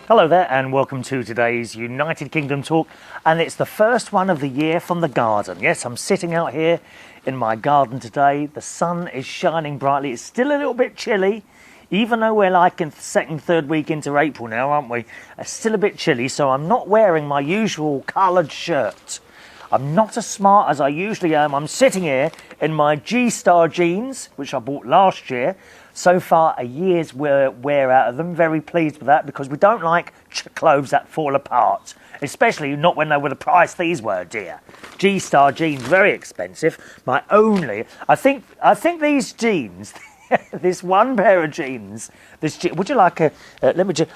Hello there and welcome to today's United Kingdom talk, and it's the first one of the year from the garden. Yes, I'm sitting out here in my garden today. The sun is shining brightly. It's still a little bit chilly, even though we're like in the second, third week into April now, aren't we? It's still a bit chilly, so I'm not wearing my usual coloured shirt. I'm not as smart as I usually am. I'm sitting here in my G-Star jeans, which I bought last year. So far, a year's wear out of them. Very pleased with that because we don't like clothes that fall apart, especially not when they were the price these were, dear. G-Star jeans, very expensive. I think these jeans, this one pair of jeans, would you like a?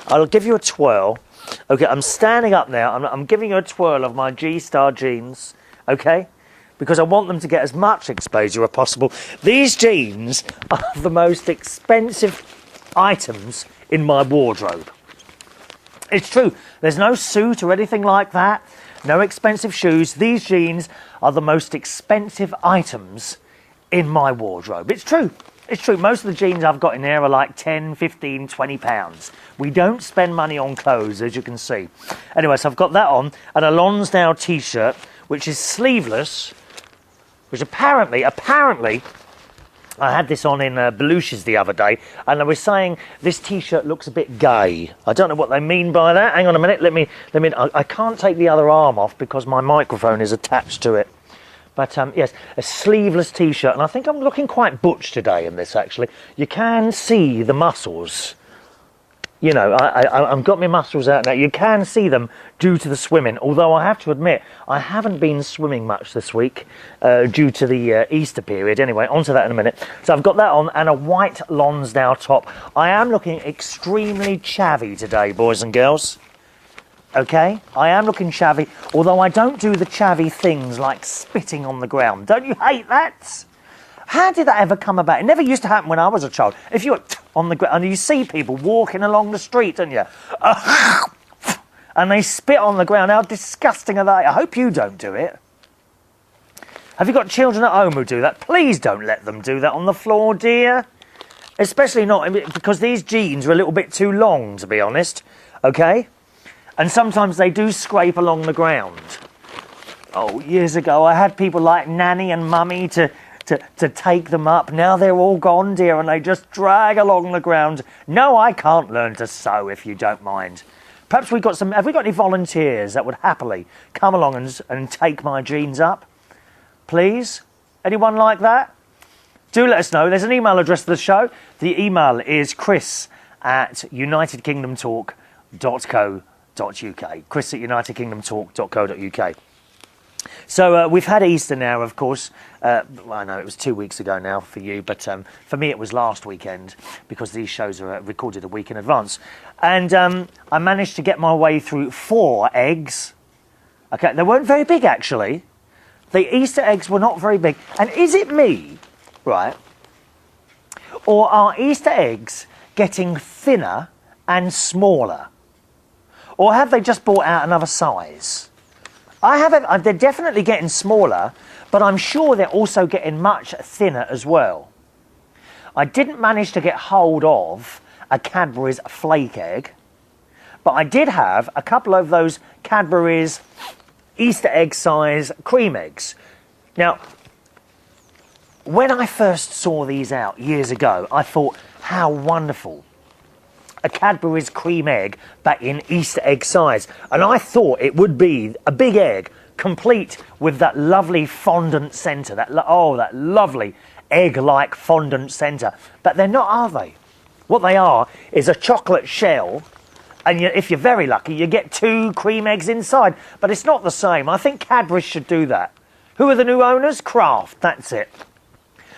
I'll give you a twirl. Okay, I'm standing up now. I'm giving you a twirl of my G-Star jeans. Okay. Because I want them to get as much exposure as possible. These jeans are the most expensive items in my wardrobe. It's true. There's no suit or anything like that. No expensive shoes. These jeans are the most expensive items in my wardrobe. It's true. It's true. Most of the jeans I've got in there are like 10, 15, 20 pounds. We don't spend money on clothes, as you can see. Anyway, so I've got that on. And a Lonsdale t-shirt, which is sleeveless. Which apparently, I had this on in Belushes the other day, and I was saying this T-shirt looks a bit gay. I don't know what they mean by that. Hang on a minute. I can't take the other arm off because my microphone is attached to it. But yes, a sleeveless T-shirt, and I think I'm looking quite butch today in this. Actually, you can see the muscles. You know, I've got my muscles out now. You can see them due to the swimming. Although I have to admit, I haven't been swimming much this week due to the Easter period. Anyway, onto that in a minute. So I've got that on and a white Lonsdale top. I am looking extremely chavvy today, boys and girls. Okay? I am looking chavvy, although I don't do the chavvy things like spitting on the ground. Don't you hate that? How did that ever come about? It never used to happen when I was a child. If you were on the ground, and you see people walking along the street, don't you? And they spit on the ground. How disgusting are they? I hope you don't do it. Have you got children at home who do that? Please don't let them do that on the floor, dear. Especially not because these jeans are a little bit too long, to be honest. Okay? And sometimes they do scrape along the ground. Oh, years ago, I had people like Nanny and Mummy to take them up. Now they're all gone, dear, and they just drag along the ground. No, I can't learn to sew, if you don't mind. Perhaps have we got any volunteers that would happily come along and take my jeans up? Please? Anyone like that? Do let us know. There's an email address to the show. The email is chris@unitedkingdomtalk.co.uk. chris@unitedkingdomtalk.co.uk. So we've had Easter now, of course. I know it was 2 weeks ago now for you, but for me it was last weekend because these shows are recorded a week in advance. And I managed to get my way through 4 eggs. Okay, they weren't very big, actually. The Easter eggs were not very big. And is it me, right? Or are Easter eggs getting thinner and smaller? Or have they just brought out another size? They're definitely getting smaller, but I'm sure they're also getting much thinner as well. I didn't manage to get hold of a Cadbury's flake egg, but I did have a couple of those Cadbury's Easter egg size cream eggs. Now, when I first saw these out years ago, I thought, how wonderful. A Cadbury's cream egg, but in Easter egg size. And I thought it would be a big egg, complete with that lovely fondant centre. That lovely egg-like fondant centre. But they're not, are they? What they are is a chocolate shell, and if you're very lucky, you get 2 cream eggs inside. But it's not the same. I think Cadbury should do that. Who are the new owners? Kraft, that's it.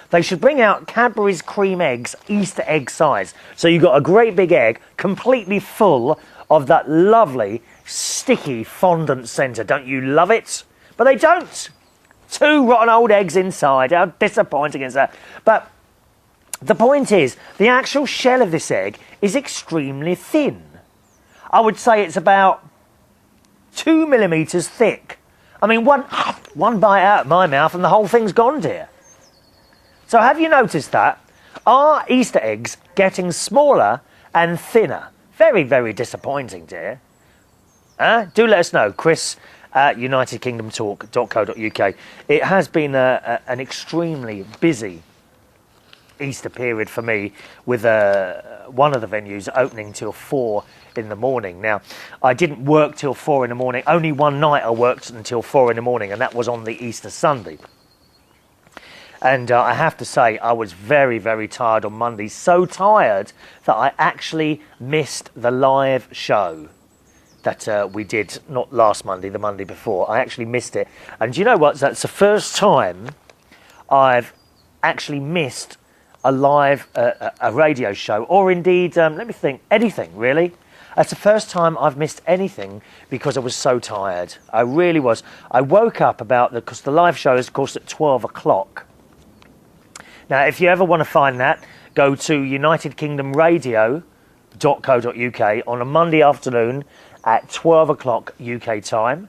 They should bring out Cadbury's cream eggs, Easter egg size. So you've got a great big egg, completely full of that lovely, sticky fondant centre. Don't you love it? But they don't. 2 rotten old eggs inside. How disappointing is that? But the point is, the actual shell of this egg is extremely thin. I would say it's about 2 millimetres thick. I mean, one bite out of my mouth and the whole thing's gone, dear. So have you noticed that? Are Easter eggs getting smaller and thinner? Very, very disappointing, dear. Do let us know, Chris at unitedkingdomtalk.co.uk. It has been an extremely busy Easter period for me, with one of the venues opening till 4 in the morning. Now, I didn't work till 4 in the morning. Only one night I worked until 4 in the morning, and that was on the Easter Sunday. And I have to say, I was very, very tired on Monday. So tired that I actually missed the live show that we did, not last Monday, the Monday before. I actually missed it. And do you know what? That's the first time I've actually missed a live a radio show, or indeed, let me think, anything, really. That's the first time I've missed anything because I was so tired. I really was. I woke up because the live show is, of course, at 12 o'clock. Now, if you ever want to find that, go to unitedkingdomradio.co.uk on a Monday afternoon at 12 o'clock UK time.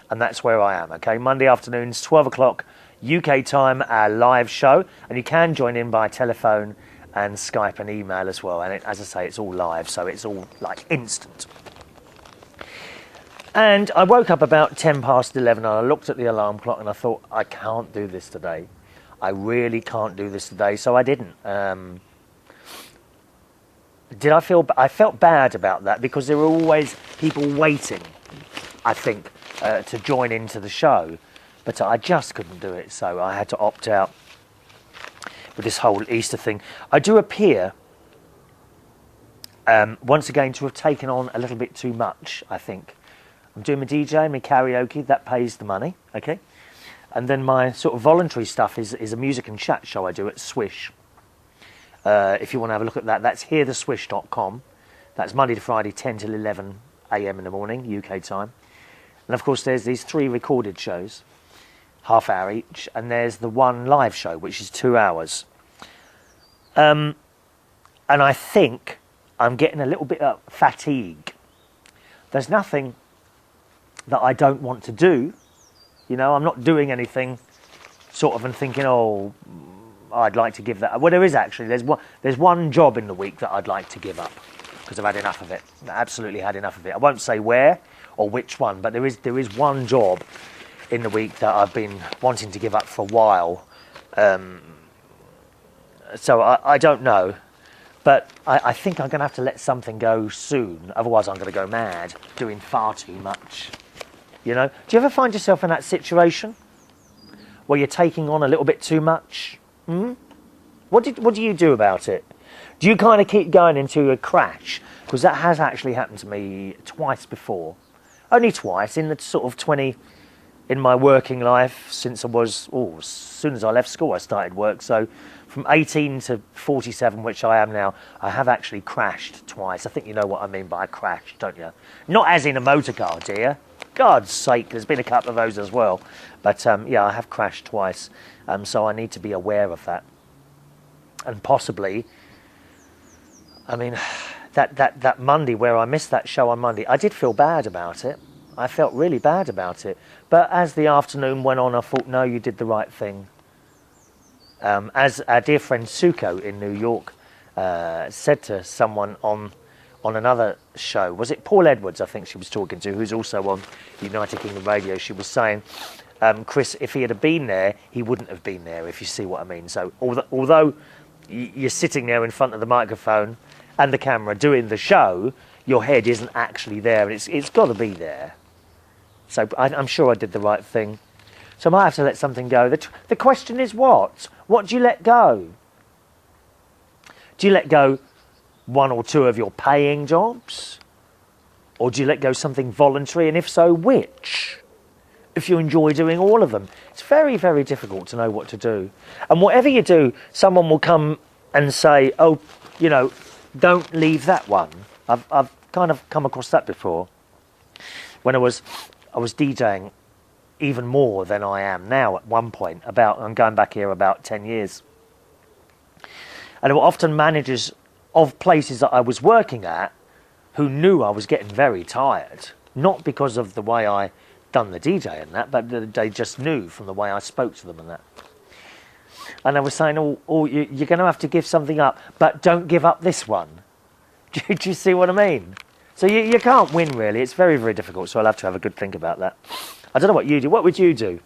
And that's where I am, okay? Monday afternoons, 12 o'clock UK time, our live show. And you can join in by telephone and Skype and email as well. And as I say, it's all live, so it's all like instant. And I woke up about 10 past 11 and I looked at the alarm clock and I thought, I can't do this today. I really can't do this today, so I didn't. I felt bad about that because there were always people waiting, I think, to join into the show. But I just couldn't do it, so I had to opt out with this whole Easter thing. I do appear, once again, to have taken on a little bit too much, I think. I'm doing my DJ, my karaoke, that pays the money, okay? And then my sort of voluntary stuff is a music and chat show I do at Swish. If you want to have a look at that, that's heartheswish.com. That's Monday to Friday, 10 till 11 a.m. in the morning, UK time. And of course, there's these 3 recorded shows, half hour each, and there's the one live show, which is 2 hours. And I think I'm getting a little bit of fatigue. There's nothing that I don't want to do. You know, I'm not doing anything sort of and thinking, oh, I'd like to give that. Well, there is actually. There's one job in the week that I'd like to give up because I've had enough of it. I absolutely had enough of it. I won't say where or which one, but there is one job in the week that I've been wanting to give up for a while. So I don't know. But I think I'm going to have to let something go soon. Otherwise, I'm going to go mad doing far too much. You know, do you ever find yourself in that situation where you're taking on a little bit too much? What do you do about it? Do you kind of keep going into a crash? Because that has actually happened to me twice before. Only twice in the sort of 20 in my working life since I was, as soon as I left school I started work. So from 18 to 47, which I am now, I have actually crashed twice. I think you know what I mean by a crash, don't you? Not as in a motor car, dear. God's sake, there's been a couple of those as well. But yeah, I have crashed twice. So I need to be aware of that. And possibly, I mean, that Monday where I missed that show on Monday, I did feel bad about it. I felt really bad about it. But as the afternoon went on, I thought, no, you did the right thing. As our dear friend Suko in New York said to someone on another show, was it Paul Edwards, I think she was talking to, who's also on United Kingdom Radio, she was saying, Chris, if he had been there, he wouldn't have been there, if you see what I mean. So although you're sitting there in front of the microphone and the camera doing the show, your head isn't actually there, and it's got to be there. So I'm sure I did the right thing. So I might have to let something go. The question is what? What do you let go? Do you let go 1 or 2 of your paying jobs? Or do you let go something voluntary? And if so, which? If you enjoy doing all of them. It's very, very difficult to know what to do. And whatever you do, someone will come and say, oh, you know, don't leave that one. I've kind of come across that before. When I was DJing even more than I am now at one point. I'm going back here about 10 years. And there were often managers of places that I was working at who knew I was getting very tired. Not because of the way I done the DJ and that, but they just knew from the way I spoke to them and that. And I was saying, you're going to have to give something up, but don't give up this one. Do you see what I mean? So you can't win, really. It's very, very difficult, so I'll have to have a good think about that. I don't know what you do. What would you do?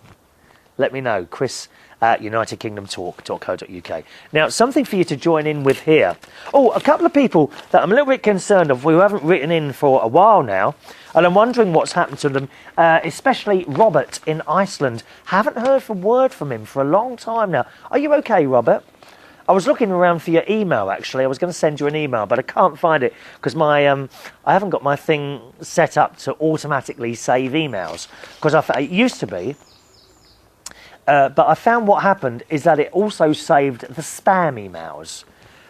Let me know. Chris at unitedkingdomtalk.co.uk. Now, something for you to join in with here. Oh, a couple of people that I'm a little bit concerned of who haven't written in for a while now, and I'm wondering what's happened to them, especially Robert in Iceland. Haven't heard a word from him for a long time now. Are you okay, Robert? I was looking around for your email, actually. I was going to send you an email, but I can't find it because my I haven't got my thing set up to automatically save emails, because it used to be. But I found what happened is that it also saved the spam emails.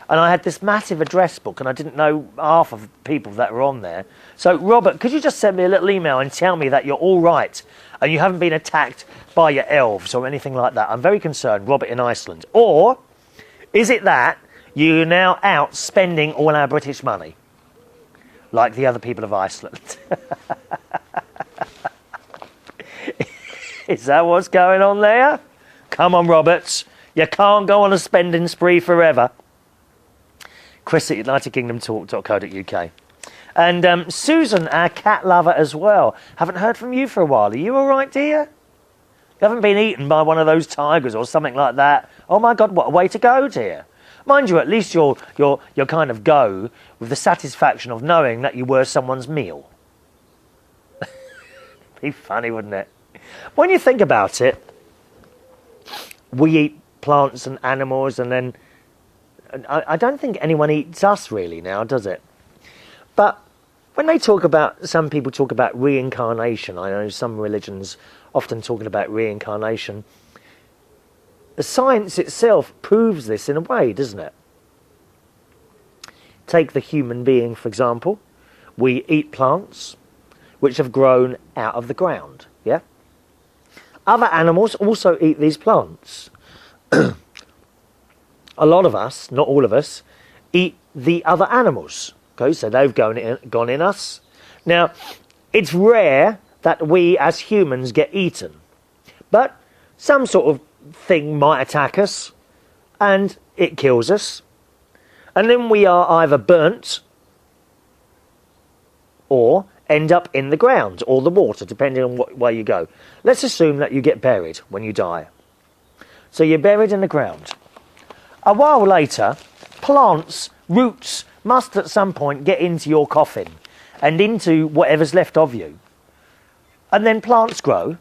And I had this massive address book, and I didn't know half of the people that were on there. So, Robert, could you just send me a little email and tell me that you're all right and you haven't been attacked by your elves or anything like that? I'm very concerned, Robert in Iceland. Or is it that you're now out spending all our British money, like the other people of Iceland? Is that what's going on there? Come on, Roberts. You can't go on a spending spree forever. Chris at unitedkingdomtalk.co.uk. And Susan, our cat lover as well. Haven't heard from you for a while. Are you all right, dear? You haven't been eaten by one of those tigers or something like that? Oh, my God, what a way to go, dear. Mind you, at least you'll kind of go with the satisfaction of knowing that you were someone's meal. Be funny, wouldn't it? When you think about it, we eat plants and animals, and then I don't think anyone eats us really now, does it? But when they talk about, some people talk about reincarnation. I know some religions often talking about reincarnation. The science itself proves this in a way, doesn't it? Take the human being, for example. We eat plants which have grown out of the ground, yeah? Other animals also eat these plants. A lot of us, not all of us, eat the other animals. Okay, so they've gone in us. Now, it's rare that we as humans get eaten. But some sort of thing might attack us and it kills us. And then we are either burnt or end up in the ground or the water, depending on what way you go. Let's assume that you get buried when you die. So you're buried in the ground. A while later, plants, roots, must at some point get into your coffin and into whatever's left of you. And then plants grow.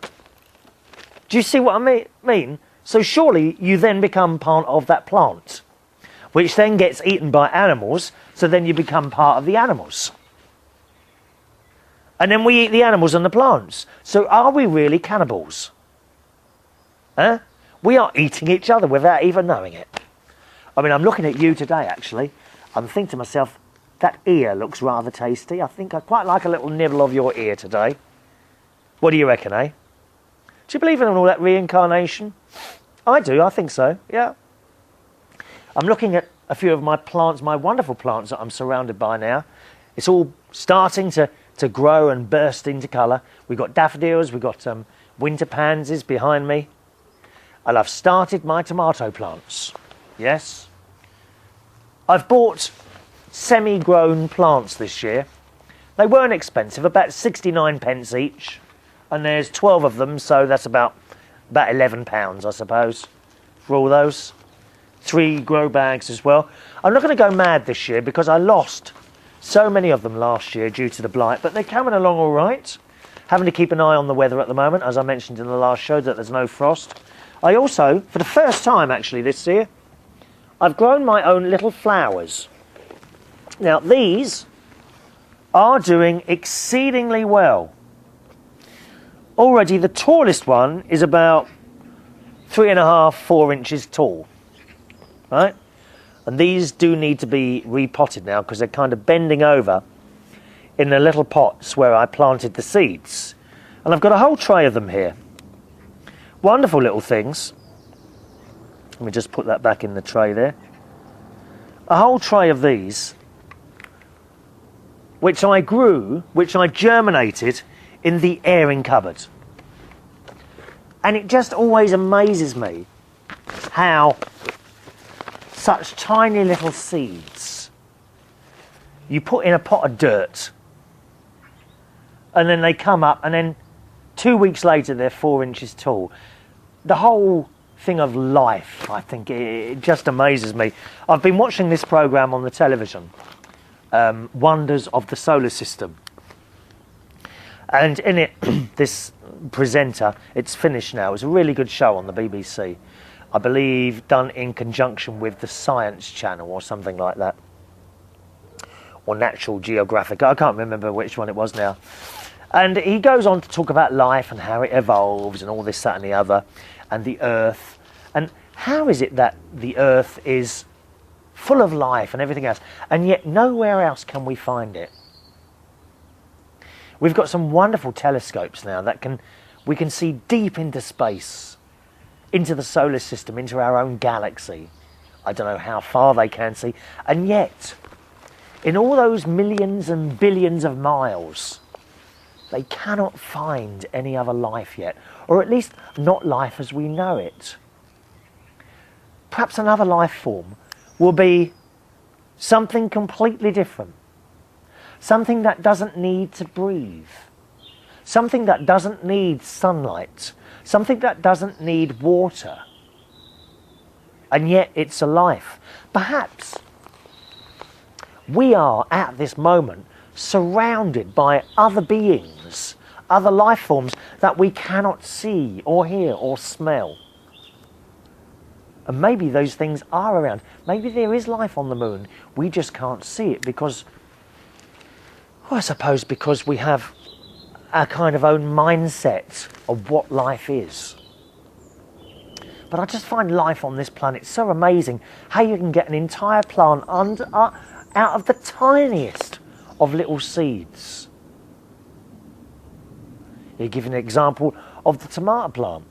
Do you see what I mean? So surely you then become part of that plant, which then gets eaten by animals, so then you become part of the animals. And then we eat the animals and the plants. So are we really cannibals? Huh? We are eating each other without even knowing it. I mean, I'm looking at you today, actually. I'm thinking to myself, that ear looks rather tasty. I think I'd quite like a little nibble of your ear today. What do you reckon, eh? Do you believe in all that reincarnation? I do, I think so, yeah. I'm looking at a few of my plants, my wonderful plants that I'm surrounded by now. It's all starting to grow and burst into colour. We've got daffodils, we've got winter pansies behind me. And I've started my tomato plants. Yes. I've bought semi-grown plants this year. They weren't expensive, about 69 pence each. And there's 12 of them, so that's about £11, I suppose, for all those. 3 grow bags as well. I'm not going to go mad this year because I lost so many of them last year due to the blight, but they're coming along all right. Having to keep an eye on the weather at the moment, as I mentioned in the last show, that there's no frost. I also, for the first time actually this year, I've grown my own little flowers. Now these are doing exceedingly well. Already the tallest one is about 3.5, 4 inches tall, right? And these do need to be repotted now because they're kind of bending over in the little pots where I planted the seeds. And I've got a whole tray of them here. Wonderful little things. Let me just put that back in the tray there. A whole tray of these, which I grew, which I germinated in the airing cupboard. And it just always amazes me how such tiny little seeds you put in a pot of dirt, and then they come up, and then 2 weeks later they're 4 inches tall. The whole thing of life, I think, it just amazes me. I've been watching this program on the television, Wonders of the Solar System, and in it, this presenter, it's finished now, it's a really good show on the BBC, I believe done in conjunction with the Science Channel or something like that, or Natural Geographic, I can't remember which one it was now. And he goes on to talk about life and how it evolves and all this, that and the other, and the Earth. And how is it that the Earth is full of life and everything else, and yet nowhere else can we find it? We've got some wonderful telescopes now that we can see deep into space, into the solar system, into our own galaxy. I don't know how far they can see, and yet in all those millions and billions of miles, they cannot find any other life yet, or at least not life as we know it. Perhaps another life form will be something completely different, something that doesn't need to breathe, something that doesn't need sunlight, something that doesn't need water, and yet it's a life. Perhaps we are at this moment surrounded by other beings, other life forms that we cannot see or hear or smell. And maybe those things are around. Maybe there is life on the moon. We just can't see it because, well, I suppose because we have our kind of own mindset of what life is. But I just find life on this planet so amazing, how you can get an entire plant out of the tiniest of little seeds. You give an example of the tomato plant,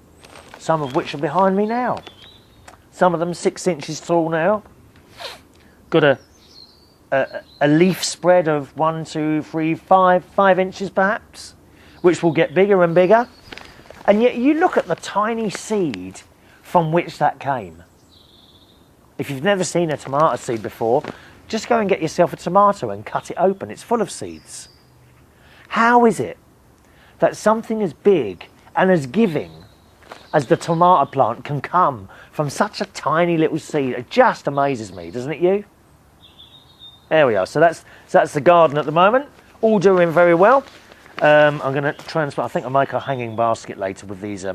some of which are behind me now. Some of them 6 inches tall now. Got a leaf spread of 1, 2, 3, 5 inches perhaps, which will get bigger and bigger. And yet you look at the tiny seed from which that came. If you've never seen a tomato seed before, just go and get yourself a tomato and cut it open. It's full of seeds. How is it that something as big and as giving as the tomato plant can come from such a tiny little seed? It just amazes me, doesn't it you? There we are. So that's the garden at the moment. All doing very well. I'm going to transfer. I think I'll make a hanging basket later with these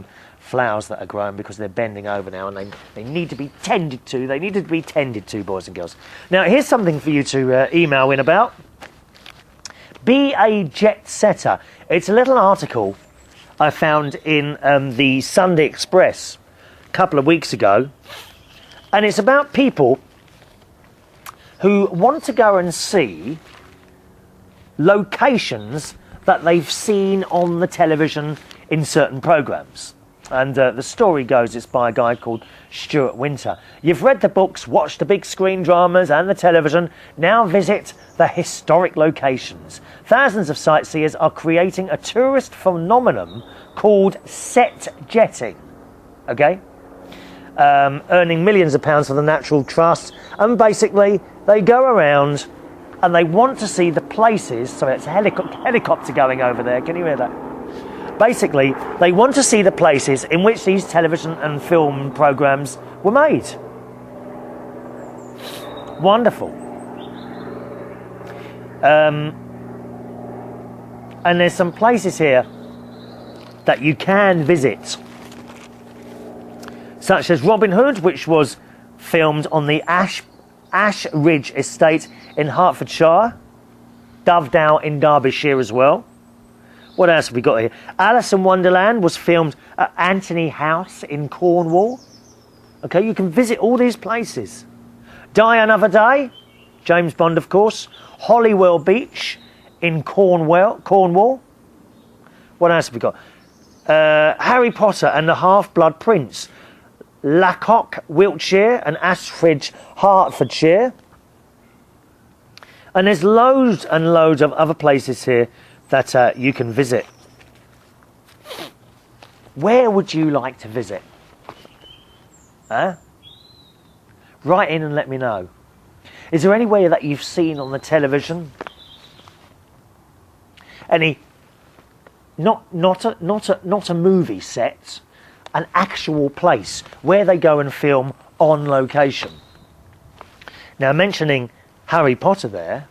flowers that are growing because they're bending over now and they need to be tended to. They need to be tended to, boys and girls. Now, here's something for you to email in about. Be a jet setter. It's a little article I found in the Sunday Express a couple of weeks ago, and it's about people who want to go and see locations that they've seen on the television in certain programmes. And the story goes, it's by a guy called Stuart Winter. You've read the books, watched the big screen dramas and the television. Now visit the historic locations. Thousands of sightseers are creating a tourist phenomenon called set jetting. Okay? Earning millions of pounds for the Natural Trust. And basically, they go around and they want to see the places. Sorry, it's a helicopter going over there. Can you hear that? Basically, they want to see the places in which these television and film programmes were made. Wonderful. And there's some places here that you can visit, such as Robin Hood, which was filmed on the Ash Ridge Estate in Hertfordshire, Dovedale in Derbyshire as well. What else have we got here? Alice in Wonderland was filmed at Anthony House in Cornwall. Okay, you can visit all these places. Die Another Day, James Bond, of course. Holywell Beach in Cornwall. What else have we got? Harry Potter and the Half-Blood Prince, Lacock, Wiltshire, and Ashridge, Hertfordshire. And there's loads and loads of other places here that you can visit. Where would you like to visit? Huh? Write in and let me know. Is there anywhere that you've seen on the television? Any, not a movie set, an actual place where they go and film on location. Now, mentioning Harry Potter there,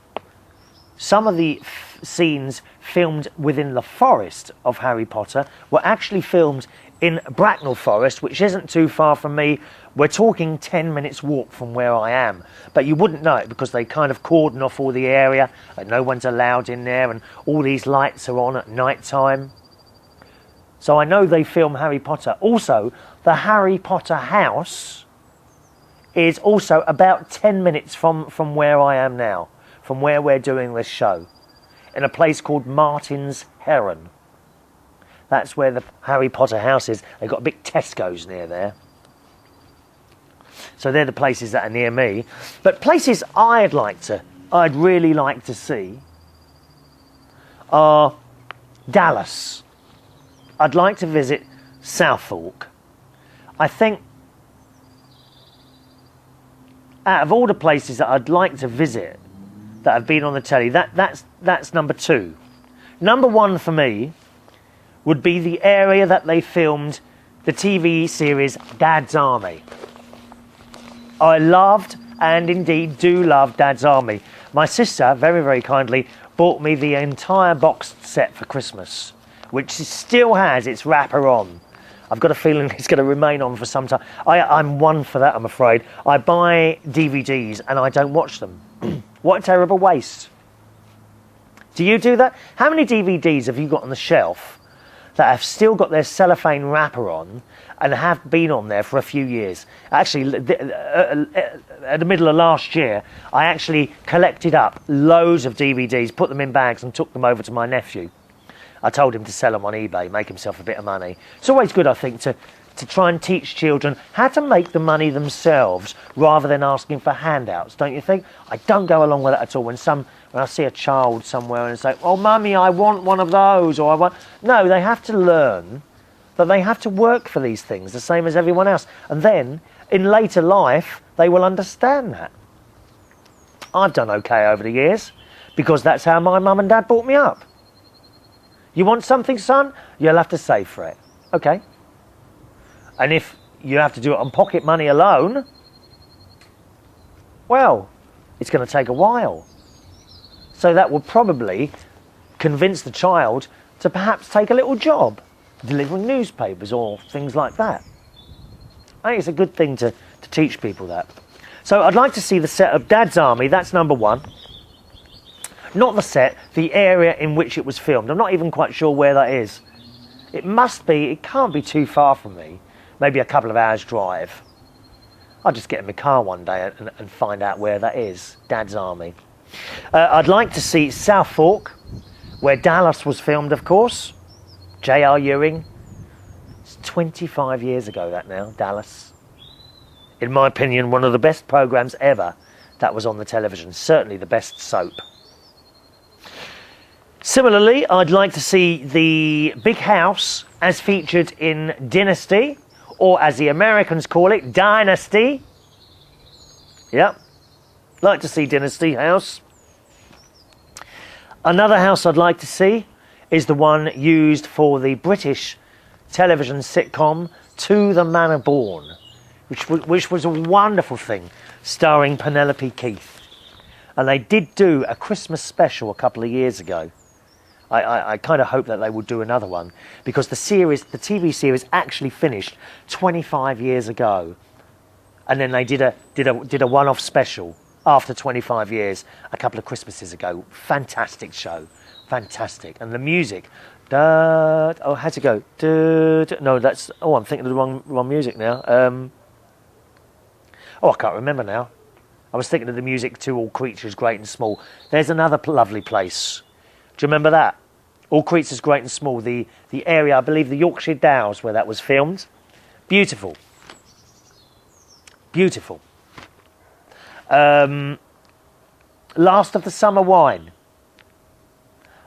some of the scenes filmed within the forest of Harry Potter were actually filmed in Bracknell Forest, which isn't too far from me. We're talking 10 minutes walk from where I am, but you wouldn't know it because they kind of cordon off all the area and no one's allowed in there, and all these lights are on at night time. So I know they film Harry Potter. Also, the Harry Potter house is also about 10 minutes from where I am now, from where we're doing this show, in a place called Martin's Heron. That's where the Harry Potter house is. They've got a big Tesco's near there. So they're the places that are near me. But places I'd really like to see are Dallas. I'd like to visit Southwark. I think out of all the places that I'd like to visit that have been on the telly, that's number 2. Number 1 for me would be the area that they filmed the TV series Dad's Army. I loved, and indeed do love, Dad's Army. My sister, very, very kindly, bought me the entire box set for Christmas, which still has its wrapper on. I've got a feeling it's going to remain on for some time. I'm one for that, I'm afraid. I buy DVDs and I don't watch them. What a terrible waste. Do you do that? How many DVDs have you got on the shelf that have still got their cellophane wrapper on and have been on there for a few years? Actually, at the middle of last year, I actually collected up loads of DVDs, put them in bags and took them over to my nephew. I told him to sell them on eBay, make himself a bit of money. It's always good, I think, to try and teach children how to make the money themselves rather than asking for handouts, don't you think? I don't go along with it at all. When I see a child somewhere and say, "Oh, Mummy, I want one of those," or "I want..." No, they have to learn that they have to work for these things, the same as everyone else. And then, in later life, they will understand that. I've done okay over the years, because that's how my mum and dad brought me up. You want something, son? You'll have to save for it. Okay. And if you have to do it on pocket money alone, well, it's going to take a while. So that will probably convince the child to perhaps take a little job, delivering newspapers or things like that. I think it's a good thing to teach people that. So I'd like to see the set of Dad's Army. That's number 1. Not the set, the area in which it was filmed. I'm not even quite sure where that is. It can't be too far from me. Maybe a couple of hours drive. I'll just get in my car one day and find out where that is. Dad's Army. I'd like to see Southwark, where Dallas was filmed, of course. J.R. Ewing. It's 25 years ago, that now, Dallas. In my opinion, one of the best programmes ever that was on the television. Certainly the best soap. Similarly, I'd like to see the big house as featured in Dynasty, or as the Americans call it, Dynasty. Yep. Like to see Dynasty house. Another house I'd like to see is the one used for the British television sitcom To the Manor Born, which was a wonderful thing, starring Penelope Keith. And they did do a Christmas special a couple of years ago. I kind of hope that they will do another one, because the TV series actually finished 25 years ago, and then they did a one-off special after 25 years a couple of Christmases ago. Fantastic show, fantastic, and the music. How's it go? No, that's. Oh, I'm thinking of the wrong music now. I can't remember now. I was thinking of the music to All Creatures Great and Small. There's another lovely place. Do you remember that? All Creatures Great and Small, the area, I believe the Yorkshire Dales where that was filmed. Beautiful. Beautiful. Last of the Summer Wine.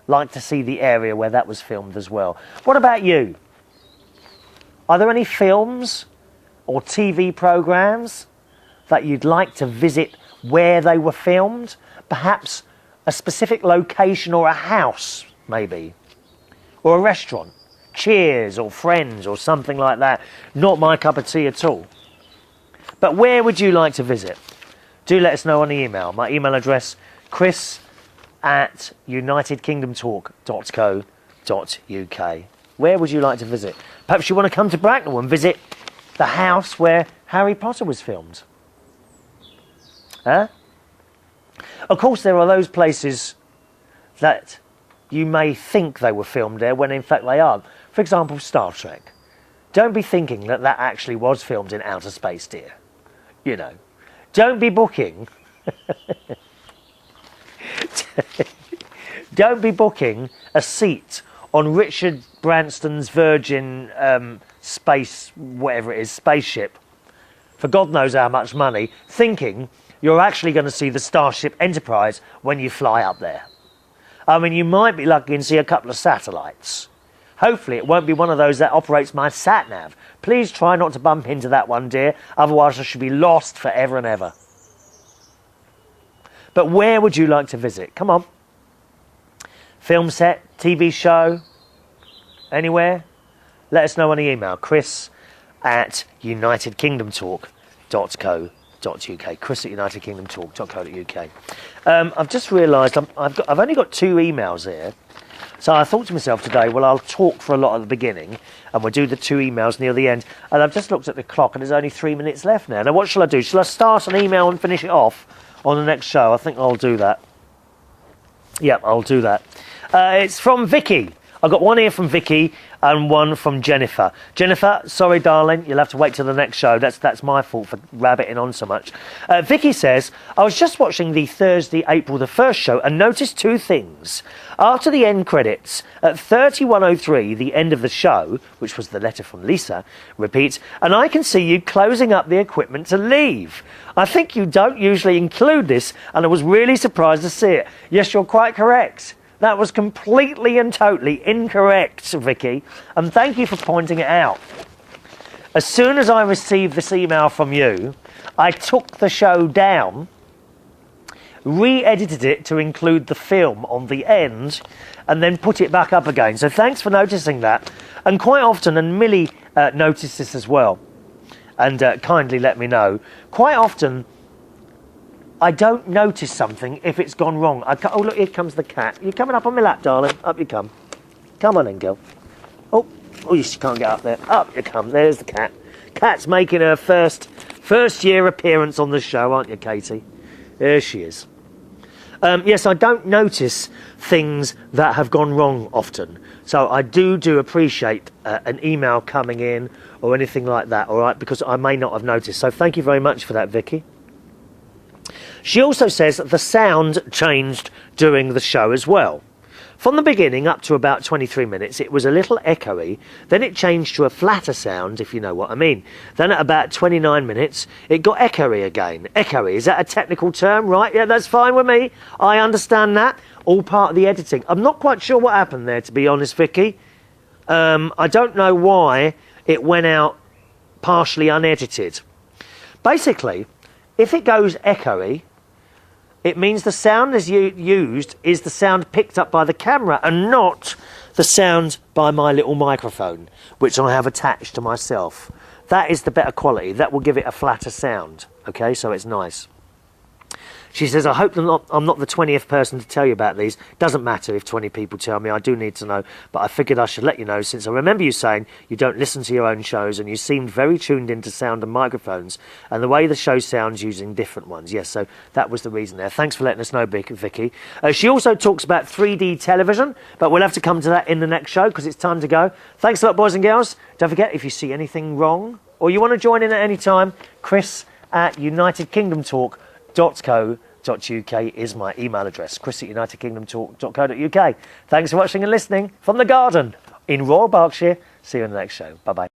Like to see the area where that was filmed as well. What about you? Are there any films or TV programmes that you'd like to visit where they were filmed, perhaps a specific location or a house, maybe, or a restaurant, Cheers or Friends or something like that. Not my cup of tea at all. But where would you like to visit? Do let us know on the email. My email address, chris@unitedkingdomtalk.co.uk. Where would you like to visit? Perhaps you want to come to Bracknell and visit the house where Harry Potter was filmed. Huh? Of course, there are those places that you may think they were filmed there when in fact they aren't. For example, Star Trek. Don't be thinking that that actually was filmed in outer space, dear. You know. Don't be booking... Don't be booking a seat on Richard Branston's Virgin space, whatever it is, spaceship, for God knows how much money, thinking you're actually going to see the Starship Enterprise when you fly up there. I mean, you might be lucky and see a couple of satellites. Hopefully it won't be one of those that operates my sat-nav. Please try not to bump into that one, dear, otherwise I should be lost forever and ever. But where would you like to visit? Come on. Film set, TV show, anywhere? Let us know on the email, chris@unitedkingdomtalk.co.uk. chris@unitedkingdomtalk.co.uk. I've just realised I've only got 2 emails here. So I thought to myself today, well, I'll talk for a lot at the beginning and we'll do the 2 emails near the end. And I've just looked at the clock and there's only 3 minutes left now. Now, what shall I do? Shall I start an email and finish it off on the next show? I think I'll do that. Yep, I'll do that. It's from Vikki. I've got one here from Vikki and one from Jennifer. Jennifer, sorry, darling, you'll have to wait till the next show. That's my fault for rabbiting on so much. Vikki says, I was just watching the Thursday, April the 1st show and noticed 2 things. After the end credits, at 31:03, the end of the show, which was the letter from Lisa, repeats, and I can see you closing up the equipment to leave. I think you don't usually include this, and I was really surprised to see it. Yes, you're quite correct. That was completely and totally incorrect, Vikki, and thank you for pointing it out. As soon as I received this email from you, I took the show down, re-edited it to include the film on the end, and then put it back up again. So thanks for noticing that. And quite often, and Millie noticed this as well, and kindly let me know, quite often I don't notice something if it's gone wrong. Oh, look, here comes the cat. You're coming up on my lap, darling. Up you come. Come on then, girl. Oh, you can't get up there. Up you come. There's the cat. Cat's making her first year appearance on the show, aren't you, Katie? There she is. Yes, I don't notice things that have gone wrong often. So I do appreciate an email coming in or anything like that, all right, because I may not have noticed. So thank you very much for that, Vikki. She also says that the sound changed during the show as well. From the beginning up to about 23 minutes, it was a little echoey. Then it changed to a flatter sound, if you know what I mean. Then at about 29 minutes, it got echoey again. Echoey, is that a technical term? Right, yeah, that's fine with me. I understand that. All part of the editing. I'm not quite sure what happened there, to be honest, Vikki. I don't know why it went out partially unedited. Basically, if it goes echoey, it means the sound as used is the sound picked up by the camera and not the sound by my little microphone, which I have attached to myself. That is the better quality. That will give it a flatter sound. Okay, so it's nice. She says, I hope I'm not the 20th person to tell you about these. Doesn't matter if 20 people tell me. I do need to know. But I figured I should let you know, since I remember you saying you don't listen to your own shows and you seemed very tuned into sound and microphones and the way the show sounds using different ones. Yes, so that was the reason there. Thanks for letting us know, Vikki. She also talks about 3D television, but we'll have to come to that in the next show because it's time to go. Thanks a lot, boys and girls. Don't forget, if you see anything wrong or you want to join in at any time, chris@unitedkingdomtalk.co.uk is my email address. chris@unitedkingdomtalk.co.uk. Thanks for watching and listening from the garden in Royal Berkshire. See you in the next show. Bye-bye.